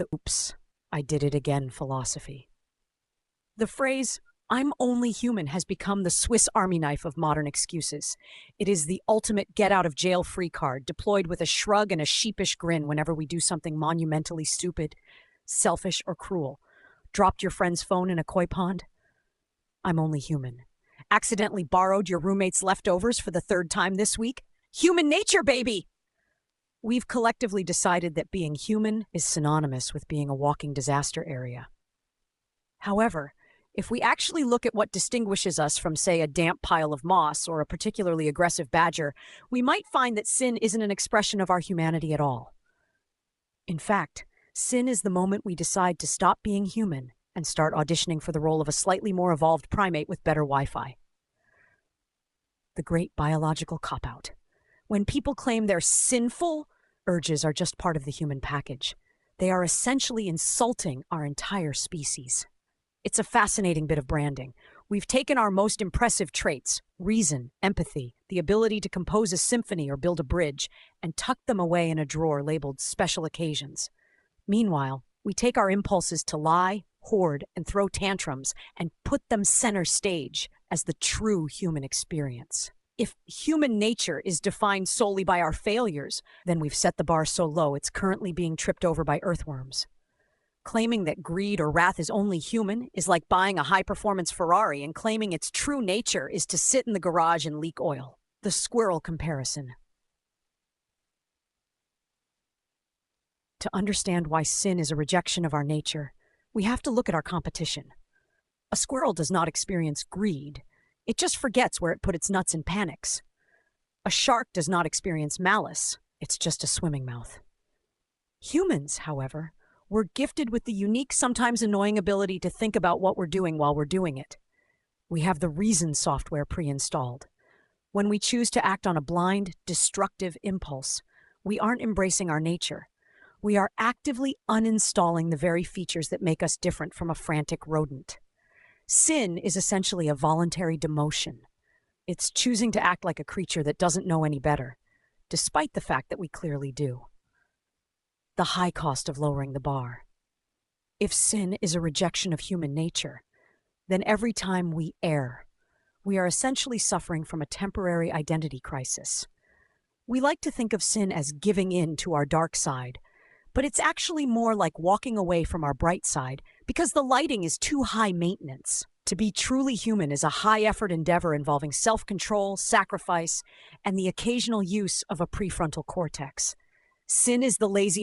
the oops, I did it again philosophy. The phrase, "I'm only human," has become the Swiss Army knife of modern excuses. It is the ultimate get-out-of-jail-free card, deployed with a shrug and a sheepish grin whenever we do something monumentally stupid, selfish, or cruel. Dropped your friend's phone in a koi pond? I'm only human. Accidentally borrowed your roommate's leftovers for the third time this week? Human nature, baby! We've collectively decided that being human is synonymous with being a walking disaster area. However, if we actually look at what distinguishes us from, say, a damp pile of moss or a particularly aggressive badger, we might find that sin isn't an expression of our humanity at all. In fact, sin is the moment we decide to stop being human and start auditioning for the role of a slightly more evolved primate with better Wi-Fi. The great biological cop-out. When people claim their sinful urges are just part of the human package, they are essentially insulting our entire species. It's a fascinating bit of branding. We've taken our most impressive traits, reason, empathy, the ability to compose a symphony or build a bridge, and tucked them away in a drawer labeled special occasions. Meanwhile, we take our impulses to lie, hoard, and throw tantrums and put them center stage as the true human experience. If human nature is defined solely by our failures, then we've set the bar so low it's currently being tripped over by earthworms. Claiming that greed or wrath is only human is like buying a high-performance Ferrari and claiming its true nature is to sit in the garage and leak oil. The squirrel comparison. To understand why sin is a rejection of our nature, we have to look at our competition. A squirrel does not experience greed. It just forgets where it put its nuts and panics. A shark does not experience malice. It's just a swimming mouth. Humans, however, we're gifted with the unique, sometimes annoying ability to think about what we're doing while we're doing it. We have the reason software pre-installed. When we choose to act on a blind, destructive impulse, we aren't embracing our nature. We are actively uninstalling the very features that make us different from a frantic rodent. Sin is essentially a voluntary demotion. It's choosing to act like a creature that doesn't know any better, despite the fact that we clearly do. The high cost of lowering the bar. If sin is a rejection of human nature, then every time we err, we are essentially suffering from a temporary identity crisis. We like to think of sin as giving in to our dark side, but it's actually more like walking away from our bright side because the lighting is too high maintenance. To be truly human is a high-effort endeavor involving self-control, sacrifice, and the occasional use of a prefrontal cortex. Sin is the lazy